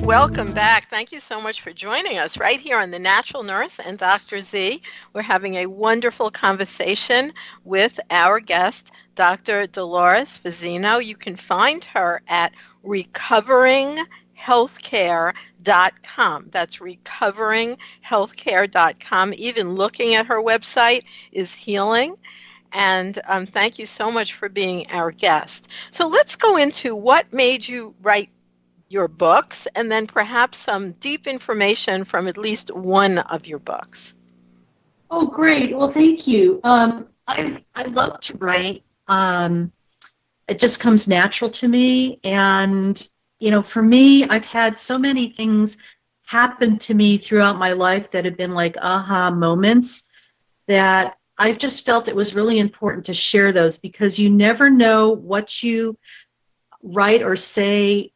[SPEAKER 1] Welcome back. Thank you so much for joining us right here on The Natural Nurse and Dr. Z. We're having a wonderful conversation with our guest, Dr. Dolores Fazzino. You can find her at recoveringhealthcare.com. That's recoveringhealthcare.com. Even looking at her website is healing. And thank you so much for being our guest. So let's go into what made you write your books, and then perhaps some deep information from at least one of your books.
[SPEAKER 2] Oh, great. Well, thank you. I love to write. It just comes natural to me. And, for me, I've had so many things happen to me throughout my life that have been like aha moments that I've just felt it was really important to share those, because you never know what you write or say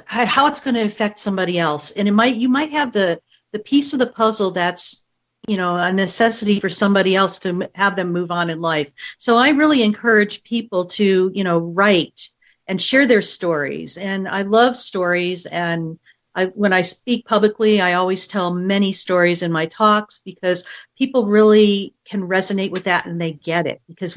[SPEAKER 2] how it's going to affect somebody else. And you might have the piece of the puzzle that's, a necessity for somebody else to have them move on in life. So I really encourage people to, write and share their stories. And I love stories. And when I speak publicly, I always tell many stories in my talks, because people really can resonate with that and they get it. Because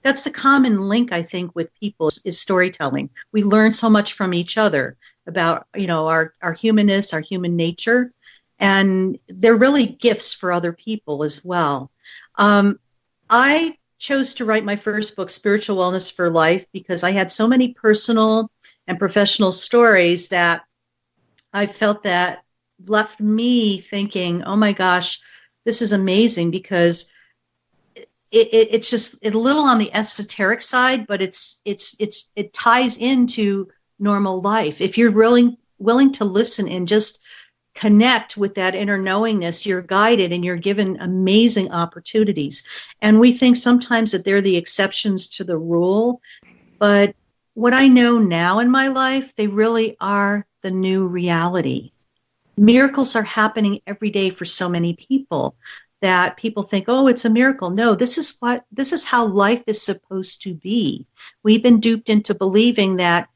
[SPEAKER 2] that's the common link, I think, with people is storytelling. We learn so much from each other about, our humanness, our human nature, and they're really gifts for other people as well. I chose to write my first book, Spiritual Wellness for Life, because I had so many personal and professional stories that I felt that left me thinking, oh my gosh, this is amazing, because it's just a little on the esoteric side, but it ties into normal life. If you're willing to listen and just connect with that inner knowingness, you're guided and you're given amazing opportunities. And we think sometimes that they're the exceptions to the rule, but what I know now in my life, they really are the new reality. Miracles are happening every day for so many people that people think, oh, it's a miracle. No, this is how life is supposed to be. We've been duped into believing that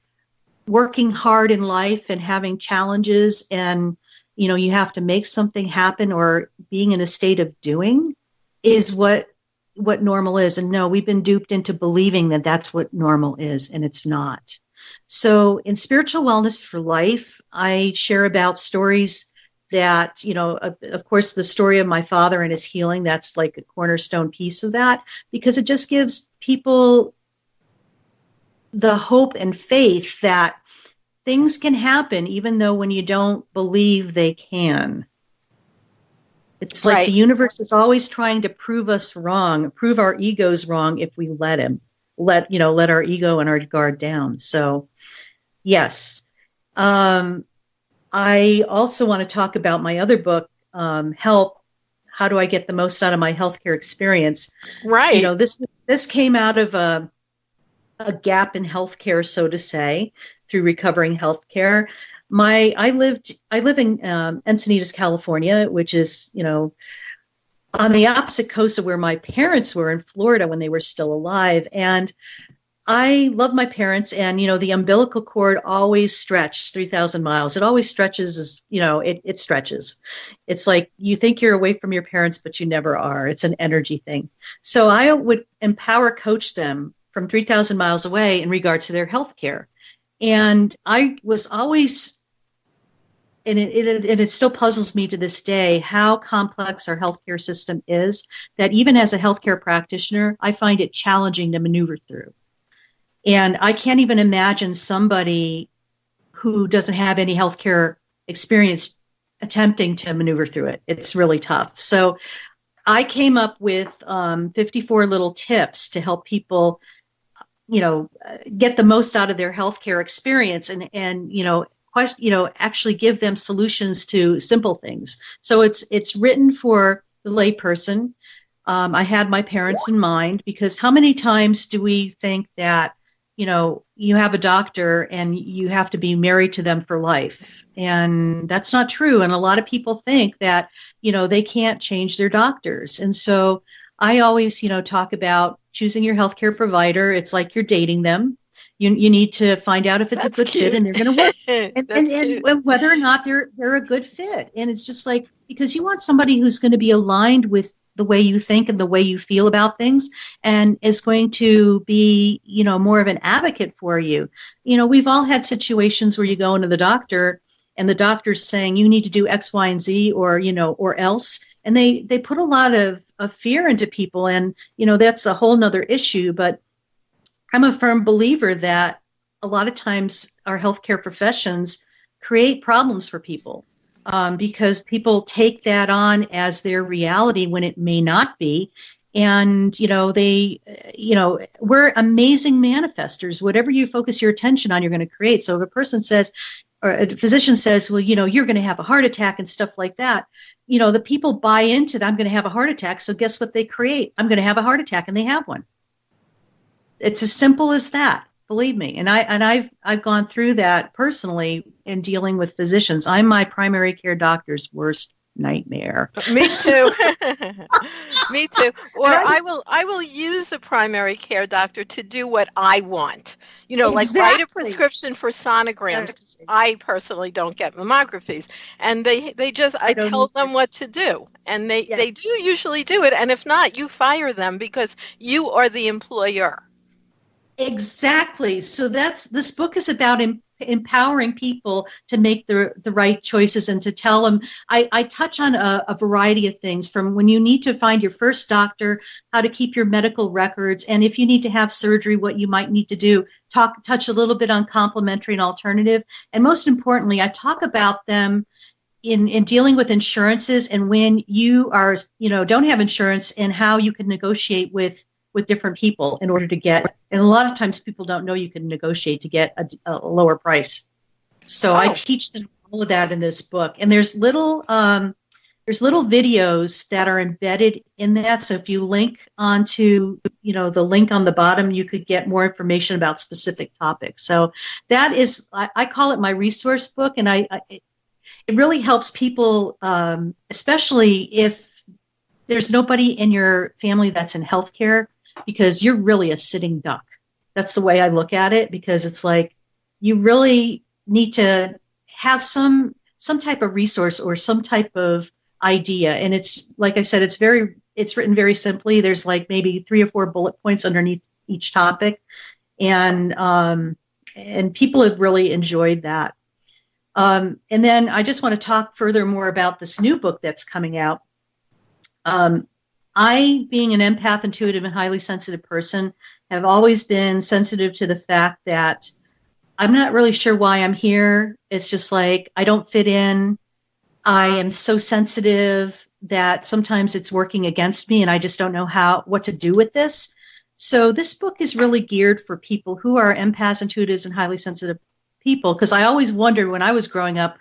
[SPEAKER 2] working hard in life and having challenges and, you have to make something happen, or being in a state of doing is what normal is. And no, we've been duped into believing that that's what normal is, and it's not. So in Spiritual Wellness for Life, I share about stories that, of course, the story of my father and his healing, that's like a cornerstone piece of that, because it just gives people the hope and faith that things can happen even though when you don't believe they can. It's like the universe is always trying to prove us wrong, prove our egos wrong if we let our ego and our guard down. So, yes. I also want to talk about my other book, Help, How Do I Get the Most Out of My Healthcare Experience?
[SPEAKER 1] Right.
[SPEAKER 2] This came out of a gap in healthcare, so to say, through recovering healthcare. I live in Encinitas, California, which is, on the opposite coast of where my parents were in Florida when they were still alive. And I love my parents, and, the umbilical cord always stretched 3,000 miles. It always stretches, it stretches. It's like you think you're away from your parents, but you never are. It's an energy thing. So I would empower coach them from 3,000 miles away in regards to their health care. And I was always, and it still puzzles me to this day, how complex our healthcare system is, that even as a healthcare practitioner, I find it challenging to maneuver through. And I can't even imagine somebody who doesn't have any healthcare experience attempting to maneuver through it. It's really tough. So I came up with 54 little tips to help people, get the most out of their healthcare experience and actually give them solutions to simple things. So it's written for the layperson. I had my parents in mind, because how many times do we think that you have a doctor and you have to be married to them for life? And that's not true. And a lot of people think that, they can't change their doctors. And so I always, talk about choosing your healthcare provider. It's like you're dating them. You need to find out if it's a good fit and they're going to work, and whether or not they're a good fit. And it's just like, because you want somebody who's going to be aligned with the way you think and the way you feel about things, and is going to be, more of an advocate for you. We've all had situations where you go into the doctor and the doctor's saying you need to do X, Y, and Z, or else. And they put a lot of fear into people. And, that's a whole nother issue. But I'm a firm believer that a lot of times our healthcare professions create problems for people. Because people take that on as their reality when it may not be. And, we're amazing manifestors. Whatever you focus your attention on, you're going to create. So if a person says, or a physician says, well, you're going to have a heart attack and stuff like that, the people buy into that. I'm going to have a heart attack. So guess what they create? I'm going to have a heart attack, and they have one. It's as simple as that. Believe me. And I've gone through that personally in dealing with physicians. I'm my primary care doctor's worst nightmare.
[SPEAKER 1] Me too. Me too. Or I will use a primary care doctor to do what I want. Like write a prescription for sonograms. I personally don't get mammographies, and I tell them what to do, and they do usually do it. And if not, you fire them because you are the employer.
[SPEAKER 2] Exactly. So this book is about empowering people to make the right choices and to tell them. I touch on a variety of things, from when you need to find your first doctor, how to keep your medical records, and if you need to have surgery, what you might need to do. Touch a little bit on complementary and alternative, and most importantly, I talk about them in dealing with insurances, and when you are don't have insurance, and how you can negotiate with different people in order to get, and a lot of times people don't know you can negotiate to get a lower price. So I teach them all of that in this book. And there's little videos that are embedded in that. So if you link onto, the link on the bottom, you could get more information about specific topics. So that is, I call it my resource book. And it really helps people, especially if there's nobody in your family that's in healthcare, because you're really a sitting duck. That's the way I look at it, because it's like you really need to have some type of resource or some type of idea. And it's, like I said, it's written very simply. There's like maybe 3 or 4 bullet points underneath each topic. And people have really enjoyed that. And then I just want to talk furthermore about this new book that's coming out. I, being an empath, intuitive, and highly sensitive person, have always been sensitive to the fact that I'm not really sure why I'm here. It's just like I don't fit in. I am so sensitive that sometimes it's working against me, and I just don't know what to do with this. So this book is really geared for people who are empaths, intuitives, and highly sensitive people, because I always wondered when I was growing up,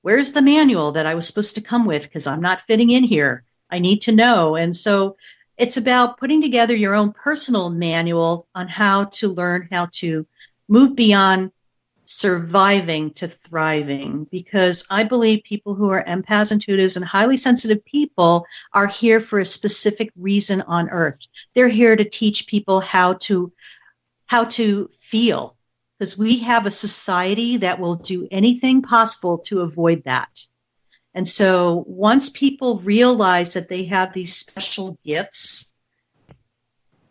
[SPEAKER 2] where's the manual that I was supposed to come with, because I'm not fitting in here. I need to know. And so it's about putting together your own personal manual on how to learn how to move beyond surviving to thriving, because I believe people who are empaths, intuitives, and highly sensitive people are here for a specific reason on earth. They're here to teach people how to how to feel, because we have a society that will do anything possible to avoid that. And so once people realize that they have these special gifts,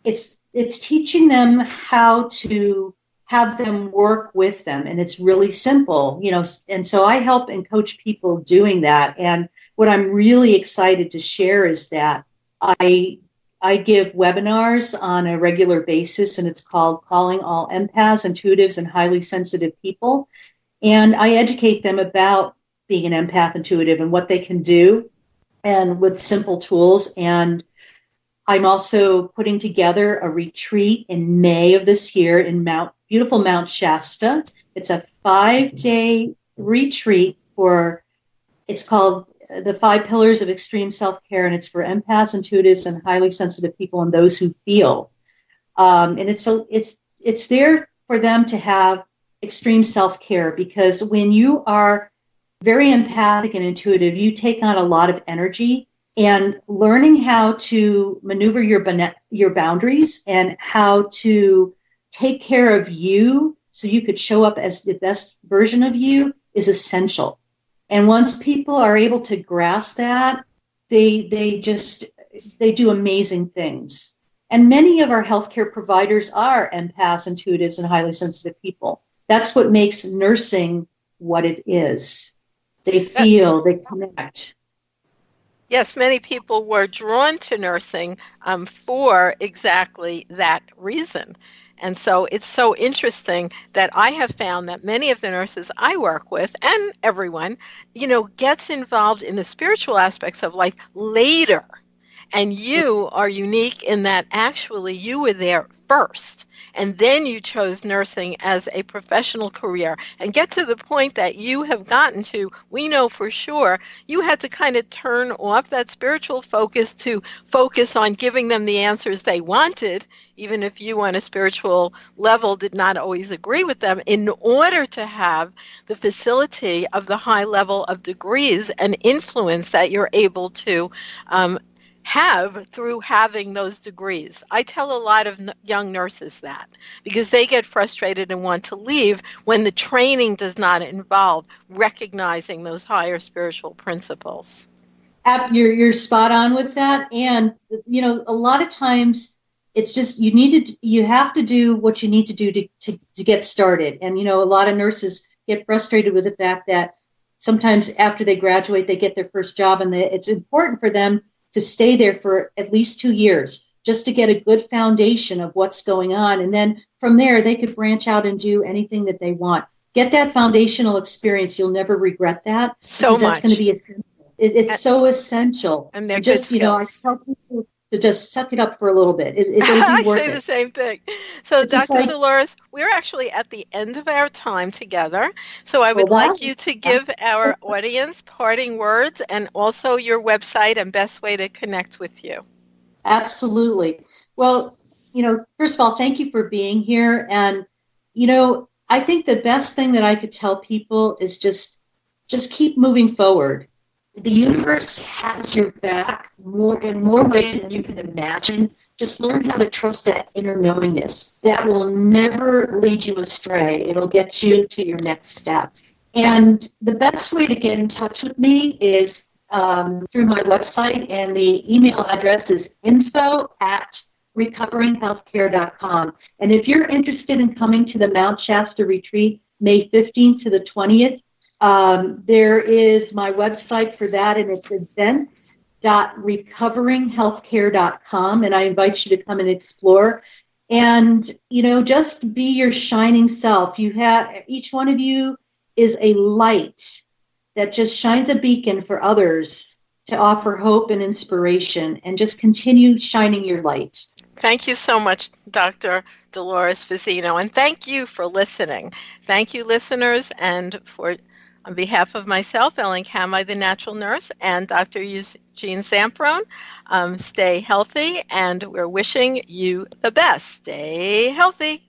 [SPEAKER 2] it's teaching them how to have them work with them. And it's really simple, and so I help and coach people doing that. And what I'm really excited to share is that I give webinars on a regular basis, and it's called Calling All Empaths, Intuitives, and Highly Sensitive People. And I educate them about being an empath, intuitive, and what they can do, and with simple tools. And I'm also putting together a retreat in May of this year in beautiful Mount Shasta. It's a 5-day retreat it's called the 5 Pillars of Extreme Self-Care, and it's for empaths, intuitives, and highly sensitive people, and those who feel. And it's there for them to have extreme self-care, because when you are very empathic and intuitive, you take on a lot of energy, and learning how to maneuver your boundaries and how to take care of you so you could show up as the best version of you is essential. And once people are able to grasp that, they do amazing things. And many of our healthcare providers are empaths, intuitives, and highly sensitive people. That's what makes nursing what it is. They feel, they connect.
[SPEAKER 1] Yes, many people were drawn to nursing for exactly that reason. And so it's so interesting that I have found that many of the nurses I work with, and everyone, gets involved in the spiritual aspects of life later. And you are unique in that actually you were there first, and then you chose nursing as a professional career, and get to the point that you have gotten to, we know for sure, you had to kind of turn off that spiritual focus to focus on giving them the answers they wanted, even if you on a spiritual level did not always agree with them, in order to have the facility of the high level of degrees and influence that you're able to have through having those degrees. I tell a lot of young nurses that, because they get frustrated and want to leave when the training does not involve recognizing those higher spiritual principles.
[SPEAKER 2] You're spot on with that. And, a lot of times it's just you have to do what you need to do to get started. And, a lot of nurses get frustrated with the fact that sometimes after they graduate, they get their first job, and it's important for them to stay there for at least 2 years, just to get a good foundation of what's going on. And then from there, they could branch out and do anything that they want. Get that foundational experience. You'll never regret that.
[SPEAKER 1] So much.
[SPEAKER 2] That's going to be essential. It's so essential.
[SPEAKER 1] And they're
[SPEAKER 2] just,
[SPEAKER 1] good
[SPEAKER 2] I tell people to just suck it up for a little bit. It'll be worth it.
[SPEAKER 1] I say the same thing. So,
[SPEAKER 2] It's just
[SPEAKER 1] Dr. Dolores, we're actually at the end of our time together. So I would like you to give our audience parting words, and also your website and best way to connect with you.
[SPEAKER 2] Absolutely. Well, first of all, thank you for being here. And, I think the best thing that I could tell people is just keep moving forward. The universe has your back in more ways than you can imagine. Just learn how to trust that inner knowingness. That will never lead you astray. It'll get you to your next steps. And the best way to get in touch with me is through my website, and the email address is info@recoveringhealthcare.com. And if you're interested in coming to the Mount Shasta retreat, May 15th to the 20th, there is my website for that, and it's event.recoveringhealthcare.com, and I invite you to come and explore. And, just be your shining self. Each one of you is a light that just shines a beacon for others to offer hope and inspiration, and just continue shining your light.
[SPEAKER 1] Thank you so much, Dr. Dolores Fazzino, and thank you for listening. Thank you, listeners, and on behalf of myself, Ellen Kamai, the natural nurse, and Dr. Eugene Zamprone, stay healthy, and we're wishing you the best. Stay healthy.